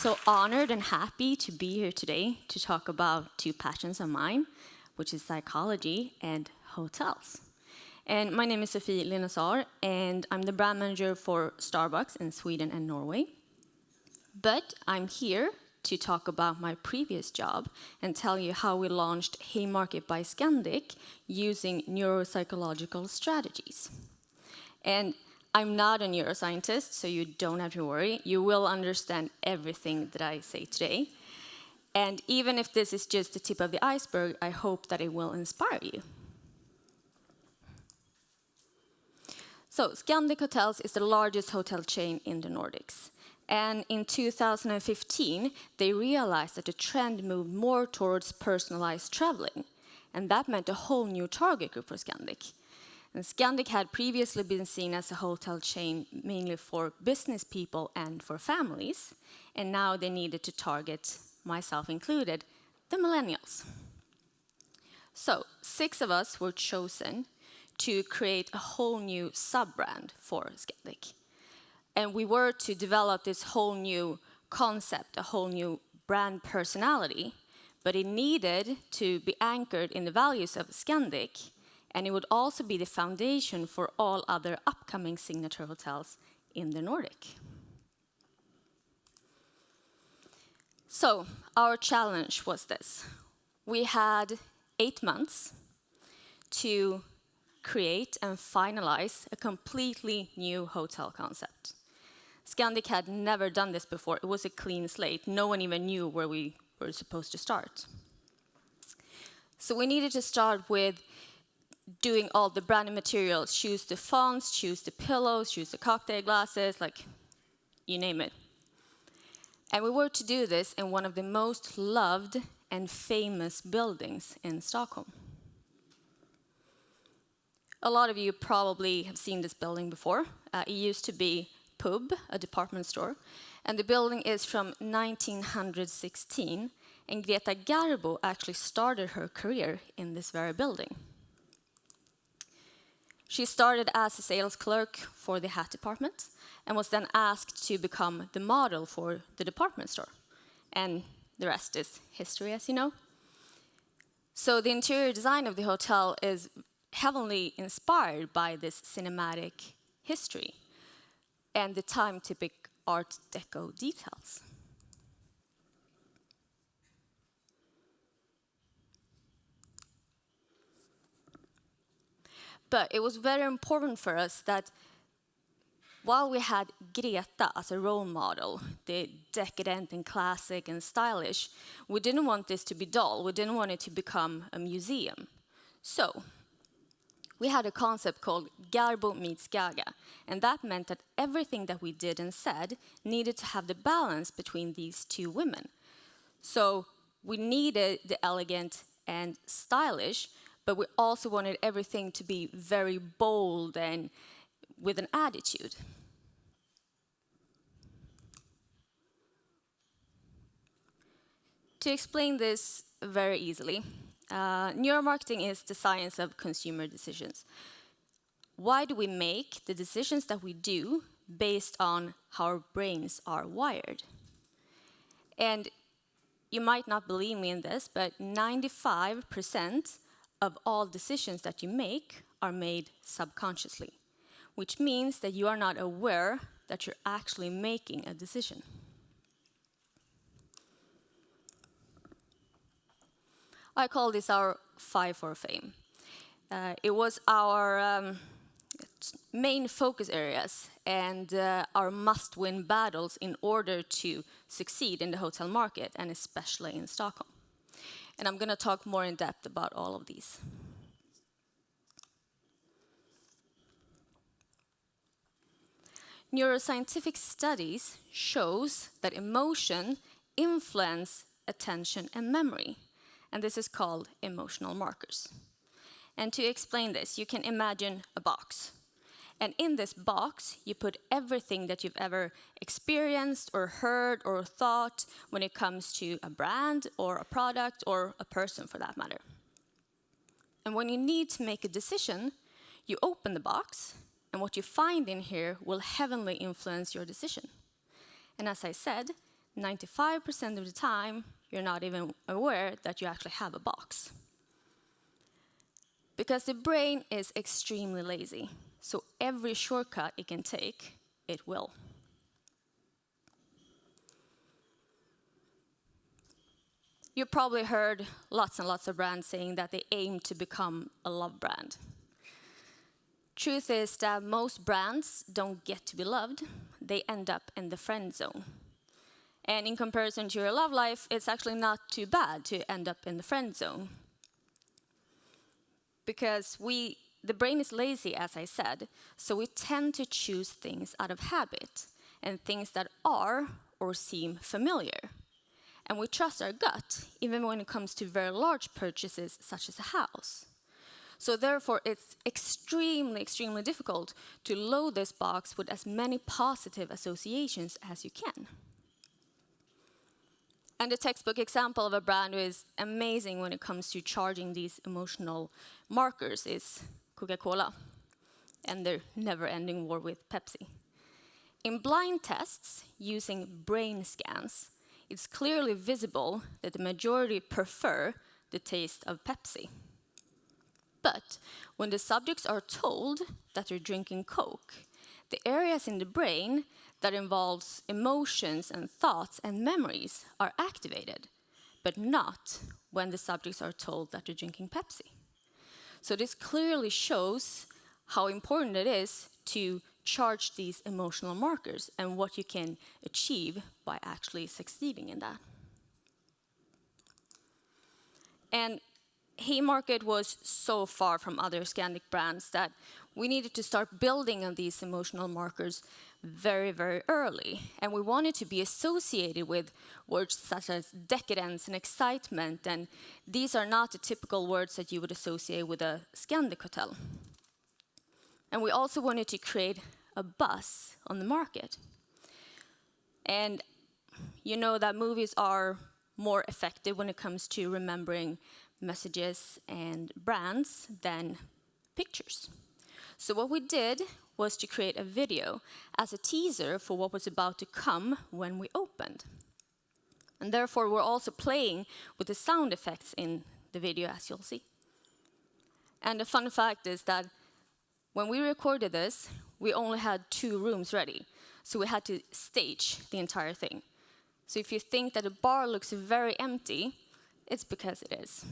so honored and happy to be here today to talk about two passions of mine, which is psychology and hotels. And my name is Sophie Linnusaar, and I'm the brand manager for Starbucks in Sweden and Norway. But I'm here to talk about my previous job and tell you how we launched Haymarket by Scandic using neuropsychological strategies. And I'm not a neuroscientist, so you don't have to worry. You will understand everything that I say today. And even if this is just the tip of the iceberg, I hope that it will inspire you. So, Scandic Hotels is the largest hotel chain in the Nordics. And in 2015, they realized that the trend moved more towards personalized traveling. And that meant a whole new target group for Scandic. And Scandic had previously been seen as a hotel chain mainly for business people and for families. And now they needed to target, myself included, the millennials. So 6 of us were chosen to create a whole new sub-brand for Scandic. And we were to develop this whole new concept, a whole new brand personality, but it needed to be anchored in the values of Scandic, and it would also be the foundation for all other upcoming signature hotels in the Nordic. So, our challenge was this. We had 8 months to create and finalize a completely new hotel concept. Scandic had never done this before. It was a clean slate. No one even knew where we were supposed to start. So we needed to start with doing all the branding materials, choose the fonts, choose the pillows, choose the cocktail glasses, like you name it. And we were to do this in one of the most loved and famous buildings in Stockholm. A lot of you probably have seen this building before. It used to be Pub, a department store, and the building is from 1916, and Greta Garbo actually started her career in this very building. She started as a sales clerk for the hat department and was then asked to become the model for the department store. And the rest is history, as you know. So the interior design of the hotel is heavily inspired by this cinematic history and the time-typic Art Deco details. But it was very important for us that while we had Greta as a role model, the decadent and classic and stylish, we didn't want this to be dull. We didn't want it to become a museum. So we had a concept called Garbo meets Gaga, and that meant that everything that we did and said needed to have the balance between these two women. So we needed the elegant and stylish, but we also wanted everything to be very bold and with an attitude. To explain this very easily, neuromarketing is the science of consumer decisions. Why do we make the decisions that we do based on how our brains are wired? And you might not believe me in this, but 95% of all decisions that you make are made subconsciously, which means that you are not aware that you're actually making a decision. I call this our 5 for fame. It was our main focus areas and our must-win battles in order to succeed in the hotel market, and especially in Stockholm. And I'm going to talk more in depth about all of these. Neuroscientific studies shows that emotion influence attention and memory, and this is called emotional markers. And to explain this, you can imagine a box. And in this box, you put everything that you've ever experienced or heard or thought when it comes to a brand or a product or a person for that matter. And when you need to make a decision, you open the box, and what you find in here will heavily influence your decision. And as I said, 95% of the time, you're not even aware that you actually have a box. Because the brain is extremely lazy, so every shortcut it can take, it will. You've probably heard lots and lots of brands saying that they aim to become a love brand. Truth is that most brands don't get to be loved, they end up in the friend zone. And in comparison to your love life, it's actually not too bad to end up in the friend zone. Because the brain is lazy, as I said, so we tend to choose things out of habit and things that are or seem familiar. And we trust our gut, even when it comes to very large purchases, such as a house. So therefore, it's extremely, extremely difficult to load this box with as many positive associations as you can. And the textbook example of a brand who is amazing when it comes to charging these emotional markers is CocaCola and their never-ending war with Pepsi. In blind tests using brain scans, it's clearly visible that the majority prefer the taste of Pepsi. But when the subjects are told that they're drinking Coke, the areas in the brain that involves emotions and thoughts and memories are activated, but not when the subjects are told that they're drinking Pepsi. So this clearly shows how important it is to charge these emotional markers and what you can achieve by actually succeeding in that. And Haymarket was so far from other Scandic brands that we needed to start building on these emotional markers very, very early. And we wanted to be associated with words such as decadence and excitement, and these are not the typical words that you would associate with a Scandic hotel. And we also wanted to create a buzz on the market. And you know that movies are more effective when it comes to remembering messages and brands than pictures. So what we did was to create a video as a teaser for what was about to come when we opened. And therefore, we're also playing with the sound effects in the video, as you'll see. And the fun fact is that when we recorded this, we only had 2 rooms ready. So we had to stage the entire thing. So if you think that the bar looks very empty, it's because it is.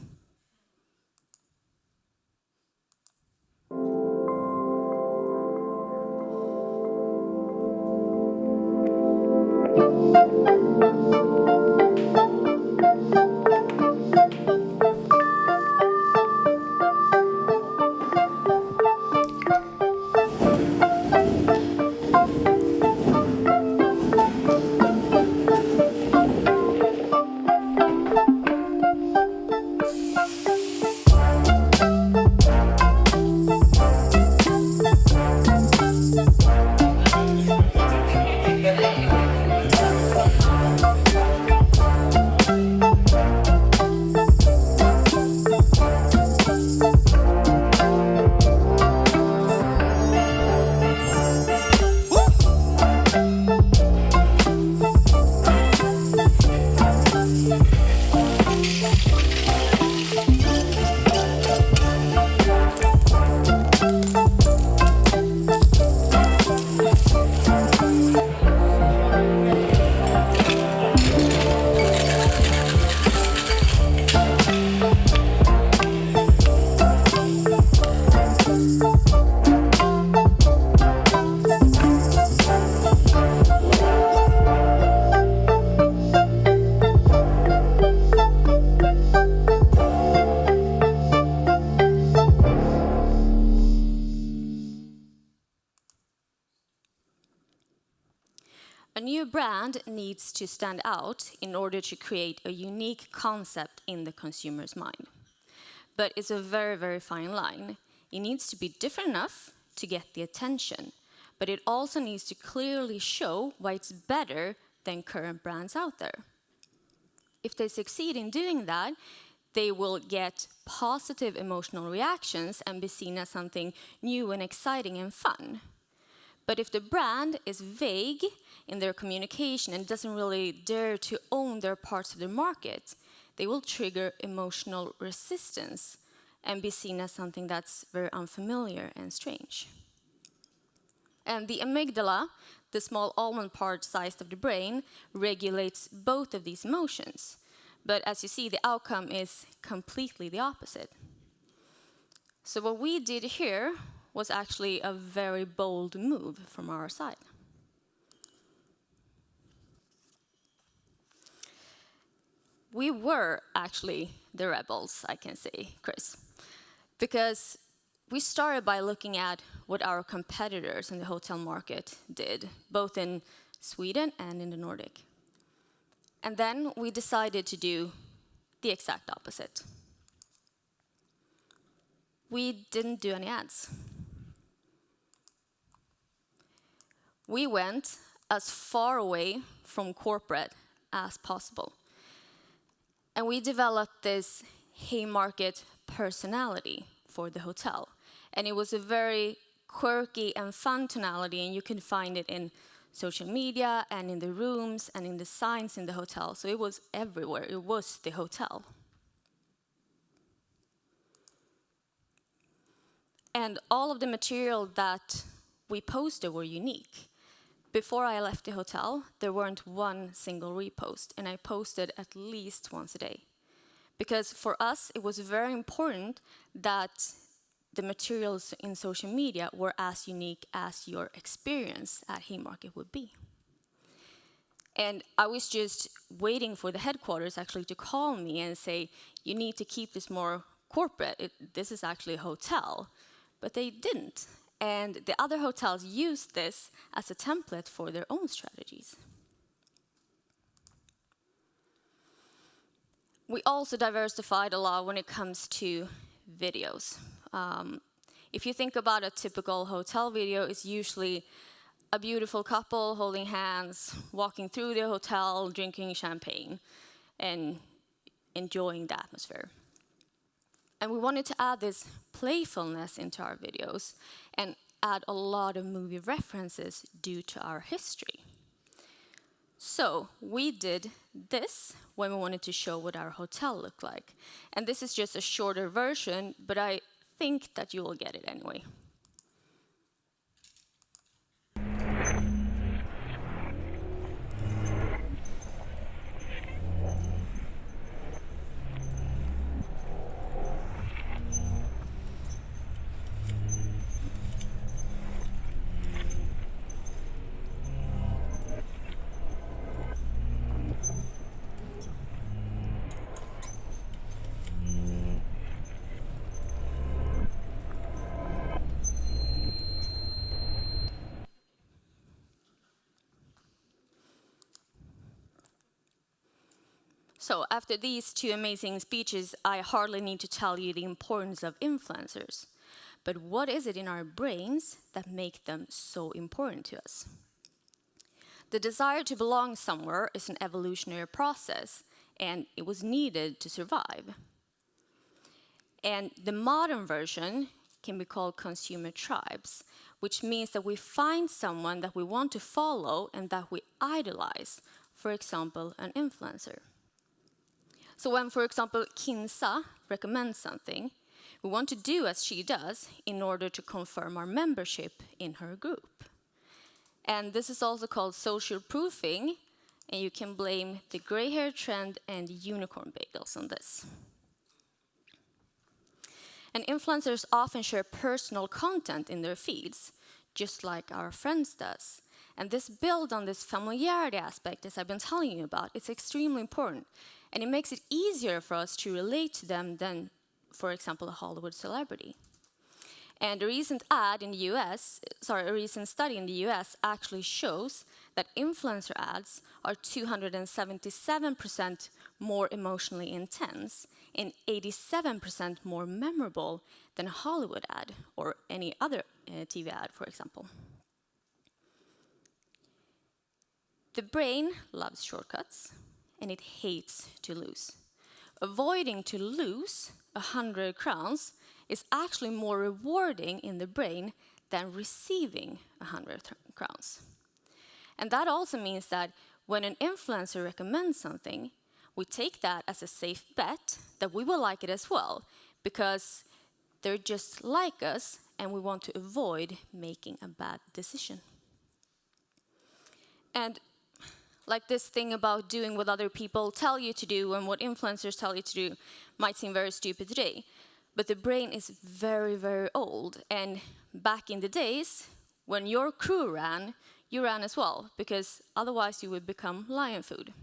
A new brand needs to stand out in order to create a unique concept in the consumer's mind. But it's a very, very fine line. It needs to be different enough to get the attention, but it also needs to clearly show why it's better than current brands out there. If they succeed in doing that, they will get positive emotional reactions and be seen as something new and exciting and fun. But if the brand is vague in their communication and doesn't really dare to own their parts of the market, they will trigger emotional resistance and be seen as something that's very unfamiliar and strange. And the amygdala, the small almond part sized of the brain, regulates both of these emotions. But as you see, the outcome is completely the opposite. So what we did here was actually a very bold move from our side. We were actually the rebels, I can say, Chris, because we started by looking at what our competitors in the hotel market did, both in Sweden and in the Nordic. And then we decided to do the exact opposite. We didn't do any ads. We went as far away from corporate as possible. And we developed this Haymarket personality for the hotel. And it was a very quirky and fun tonality, and you can find it in social media and in the rooms and in the signs in the hotel. So it was everywhere. It was the hotel. And all of the material that we posted were unique. Before I left the hotel, there weren't one single repost, and I posted at least once a day. Because for us, it was very important that the materials in social media were as unique as your experience at Haymarket would be. And I was just waiting for the headquarters actually to call me and say, you need to keep this more corporate. This is actually a hotel. But they didn't. And the other hotels used this as a template for their own strategies. We also diversified a lot when it comes to videos. If you think about a typical hotel video, it's usually a beautiful couple holding hands, walking through the hotel, drinking champagne, and enjoying the atmosphere. And we wanted to add this playfulness into our videos and add a lot of movie references due to our history. So we did this when we wanted to show what our hotel looked like. And this is just a shorter version, but I think that you will get it anyway. So after these two amazing speeches, I hardly need to tell you the importance of influencers. But what is it in our brains that make them so important to us? The desire to belong somewhere is an evolutionary process, and it was needed to survive. And the modern version can be called consumer tribes, which means that we find someone that we want to follow and that we idolize, for example, an influencer. So when, for example, Kinsa recommends something, we want to do as she does in order to confirm our membership in her group. And this is also called social proofing, and you can blame the gray hair trend and unicorn bagels on this. And influencers often share personal content in their feeds, just like our friends does. And this builds on this familiarity aspect, as I've been telling you about. It's extremely important. And it makes it easier for us to relate to them than, for example, a Hollywood celebrity. And a recent study in the US actually shows that influencer ads are 277% more emotionally intense and 87% more memorable than a Hollywood ad or any other TV ad, for example. The brain loves shortcuts, and it hates to lose. Avoiding to lose 100 crowns is actually more rewarding in the brain than receiving 100 crowns. And that also means that when an influencer recommends something, we take that as a safe bet that we will like it as well, because they're just like us and we want to avoid making a bad decision. And like this thing about doing what other people tell you to do and what influencers tell you to do might seem very stupid today, but the brain is very, very old. And back in the days, when your crew ran, you ran as well, because otherwise you would become lion food.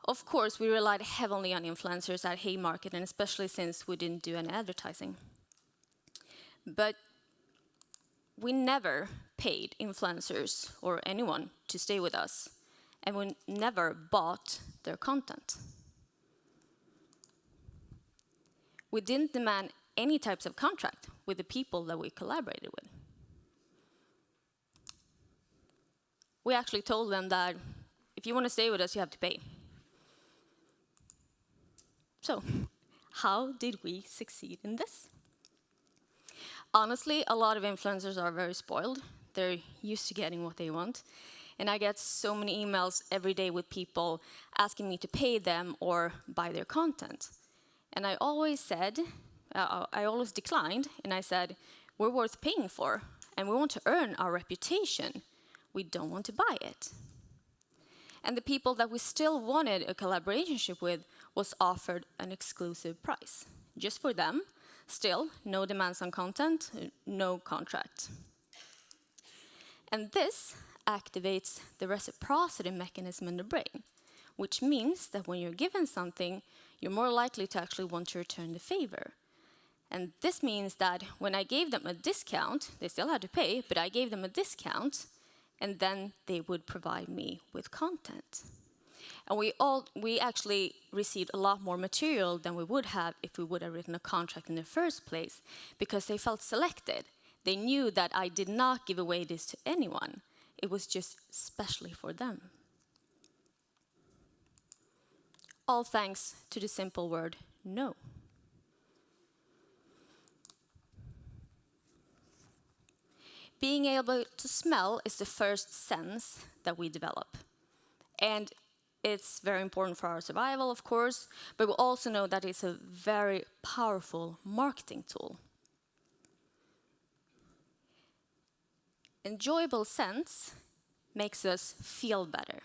Of course, we relied heavily on influencers at Haymarket, and especially since we didn't do any advertising. But we never paid influencers or anyone to stay with us, and we never bought their content. We didn't demand any types of contract with the people that we collaborated with. We actually told them that if you want to stay with us, you have to pay. So, how did we succeed in this? Honestly, a lot of influencers are very spoiled. They're used to getting what they want. And I get so many emails every day with people asking me to pay them or buy their content. And I always declined, and I said, we're worth paying for, and we want to earn our reputation. We don't want to buy it. And the people that we still wanted a collaboration with was offered an exclusive price, just for them. Still, no demands on content, no contract. And this activates the reciprocity mechanism in the brain, which means that when you're given something, you're more likely to actually want to return the favor. And this means that when I gave them a discount, they still had to pay, but I gave them a discount, and then they would provide me with content. And we actually received a lot more material than we would have if we would have written a contract in the first place, because they felt selected. They knew that I did not give away this to anyone. It was just specially for them. All thanks to the simple word no. Being able to smell is the first sense that we develop. And it's very important for our survival, of course, but we also know that it's a very powerful marketing tool. Enjoyable scents makes us feel better.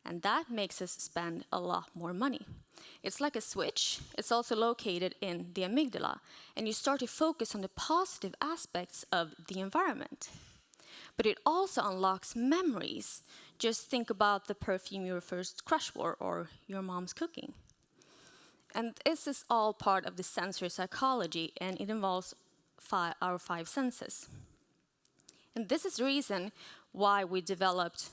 And that makes us spend a lot more money. It's like a switch. It's also located in the amygdala, and you start to focus on the positive aspects of the environment. But it also unlocks memories. Just think about the perfume your first crush wore or your mom's cooking. And this is all part of the sensory psychology, and it involves our 5 senses. And this is the reason why we developed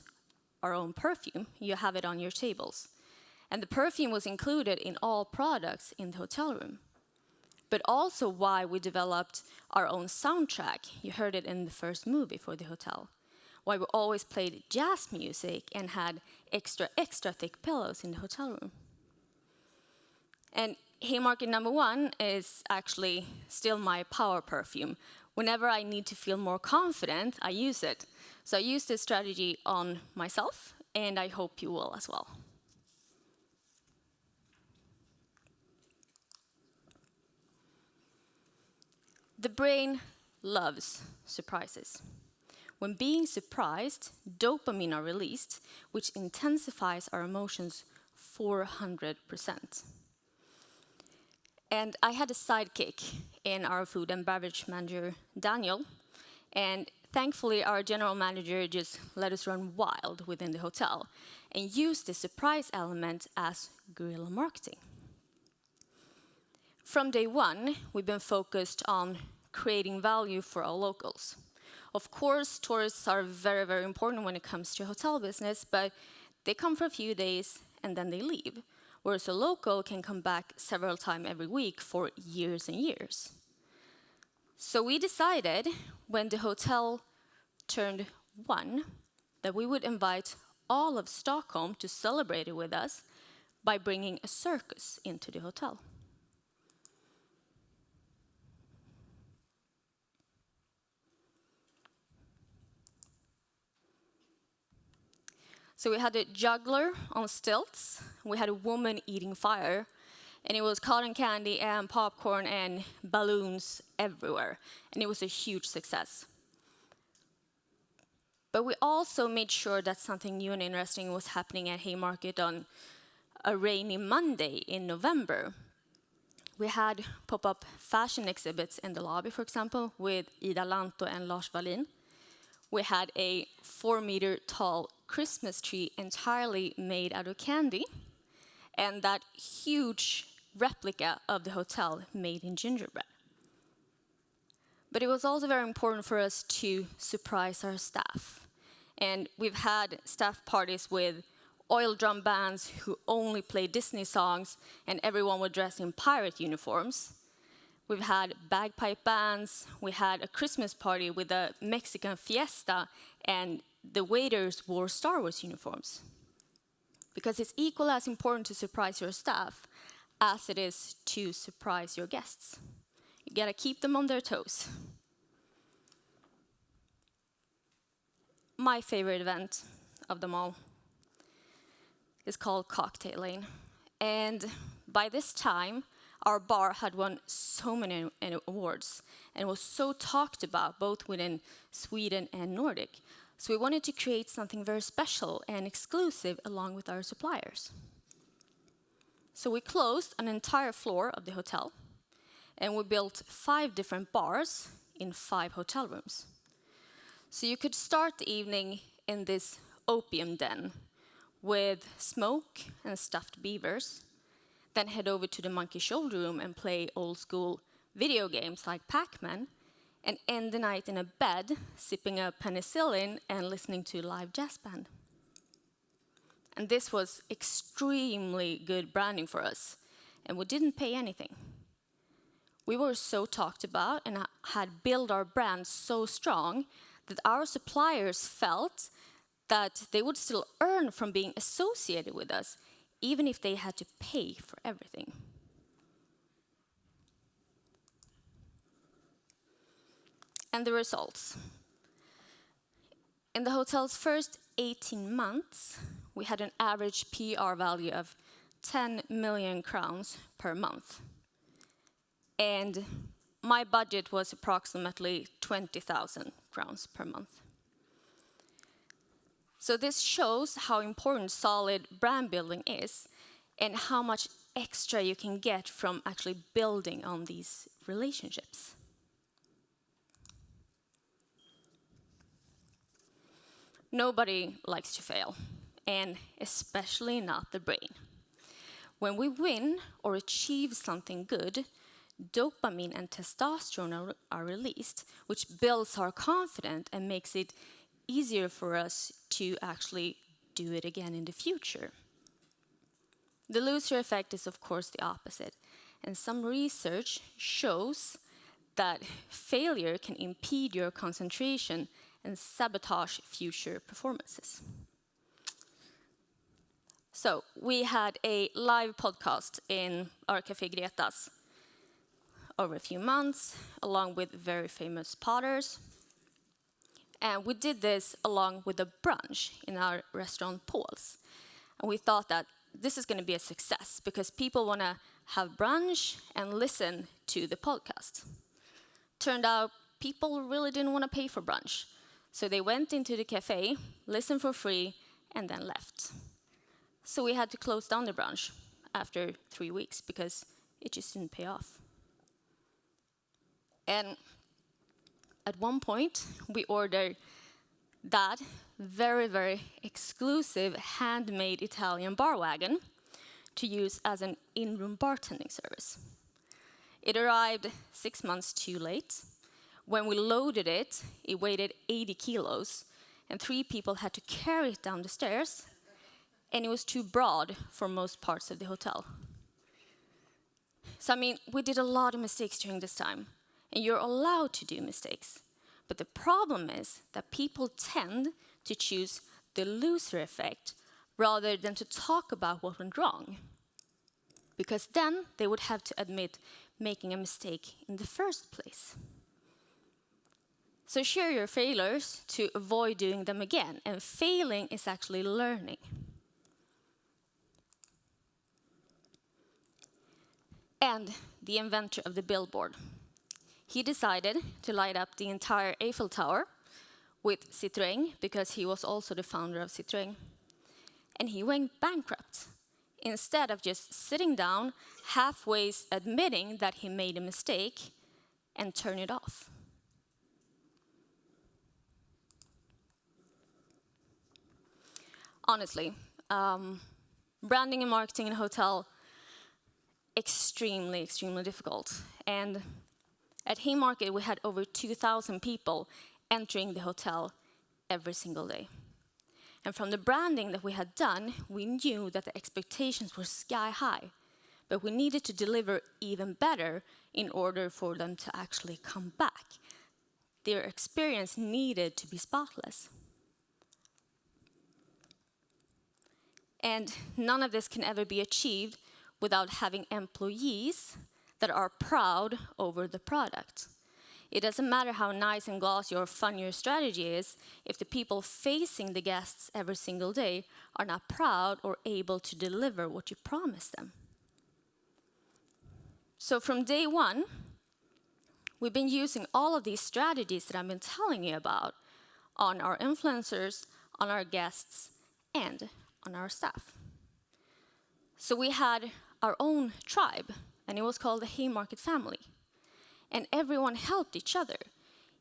our own perfume. You have it on your tables. And the perfume was included in all products in the hotel room. But also why we developed our own soundtrack. You heard it in the first movie for the hotel. Why we always played jazz music and had extra thick pillows in the hotel room. And Haymarket #1 is actually still my power perfume. Whenever I need to feel more confident, I use it. So I use this strategy on myself, and I hope you will as well. The brain loves surprises. When being surprised, dopamine are released, which intensifies our emotions 400%. And I had a sidekick in our food and beverage manager, Daniel, and thankfully our general manager just let us run wild within the hotel and used the surprise element as guerrilla marketing. From day one, we've been focused on creating value for our locals. Of course, tourists are very, very important when it comes to hotel business, but they come for a few days and then they leave, whereas a local can come back several times every week for years and years. So we decided, when the hotel turned 1, that we would invite all of Stockholm to celebrate it with us by bringing a circus into the hotel. So we had a juggler on stilts, we had a woman eating fire, and it was cotton candy and popcorn and balloons everywhere, and it was a huge success. But we also made sure that something new and interesting was happening at Haymarket on a rainy Monday in November. We had pop-up fashion exhibits in the lobby, for example, with Ida Lanto and Lars Wallin. We had a 4-meter tall Christmas tree entirely made out of candy, and that huge replica of the hotel made in gingerbread. But it was also very important for us to surprise our staff. And we've had staff parties with oil drum bands who only play Disney songs, and everyone would dress in pirate uniforms. We've had bagpipe bands, we had a Christmas party with a Mexican fiesta, and the waiters wore Star Wars uniforms. Because it's equally as important to surprise your staff as it is to surprise your guests. You gotta keep them on their toes. My favorite event of them all is called Cocktail Lane. And by this time, our bar had won so many awards and was so talked about both within Sweden and Nordic. So we wanted to create something very special and exclusive along with our suppliers. So we closed an entire floor of the hotel, and we built 5 different bars in 5 hotel rooms. So you could start the evening in this opium den with smoke and stuffed beavers, then head over to the monkey shoulder room and play old school video games like Pac-Man, and end the night in a bed sipping a penicillin and listening to a live jazz band. And this was extremely good branding for us, and we didn't pay anything. We were so talked about and had built our brand so strong that our suppliers felt that they would still earn from being associated with us, even if they had to pay for everything. And the results. In the hotel's first 18 months, we had an average PR value of 10 million crowns per month. And my budget was approximately 20,000 crowns per month. So this shows how important solid brand building is and how much extra you can get from actually building on these relationships. Nobody likes to fail, and especially not the brain. When we win or achieve something good, dopamine and testosterone are released, which builds our confidence and makes it easier for us to actually do it again in the future. The loser effect is, of course, the opposite, and some research shows that failure can impede your concentration and sabotage future performances. So we had a live podcast in our Café Greta's over a few months, along with very famous potters. And we did this along with a brunch in our restaurant Paul's. And we thought that this is going to be a success because people want to have brunch and listen to the podcast. Turned out people really didn't want to pay for brunch. So they went into the cafe, listened for free, and then left. So we had to close down the brunch after 3 weeks because it just didn't pay off. And at one point, we ordered that very, very exclusive handmade Italian bar wagon to use as an in-room bartending service. It arrived 6 months too late. When we loaded it, it weighed 80 kilos, and 3 people had to carry it down the stairs, and it was too broad for most parts of the hotel. So, we did a lot of mistakes during this time, and you're allowed to do mistakes. But the problem is that people tend to choose the loser effect rather than to talk about what went wrong. Because then they would have to admit making a mistake in the first place. So share your failures to avoid doing them again. And failing is actually learning. And the inventor of the billboard. He decided to light up the entire Eiffel Tower with Citroën because he was also the founder of Citroën. And he went bankrupt. Instead of just sitting down, halfway admitting that he made a mistake and turn it off. Honestly, branding and marketing in a hotel, extremely, extremely difficult. And at Haymarket, we had over 2,000 people entering the hotel every single day. And from the branding that we had done, we knew that the expectations were sky high, but we needed to deliver even better in order for them to actually come back. Their experience needed to be spotless. And none of this can ever be achieved without having employees that are proud over the product. It doesn't matter how nice and glossy or fun your strategy is, if the people facing the guests every single day are not proud or able to deliver what you promised them. So from day one, we've been using all of these strategies that I've been telling you about on our influencers, on our guests, and on our staff. So we had our own tribe, and it was called the Haymarket family. And everyone helped each other,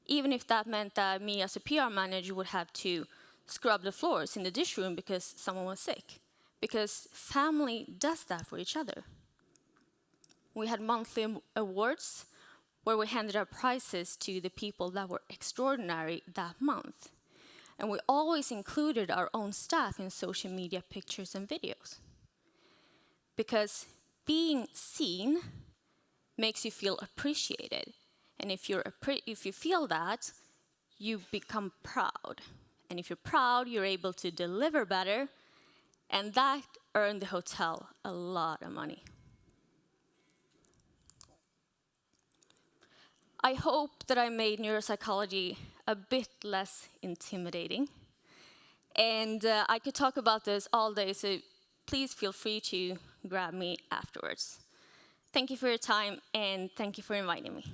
even if that meant that me as a PR manager would have to scrub the floors in the dish room because someone was sick. Because family does that for each other. We had monthly awards where we handed out prizes to the people that were extraordinary that month. And we always included our own staff in social media pictures and videos. Because being seen makes you feel appreciated. And if you feel that, you become proud. And if you're proud, you're able to deliver better, and that earned the hotel a lot of money. I hope that I made neuropsychology a bit less intimidating. And I could talk about this all day, so please feel free to grab me afterwards. Thank you for your time, and thank you for inviting me.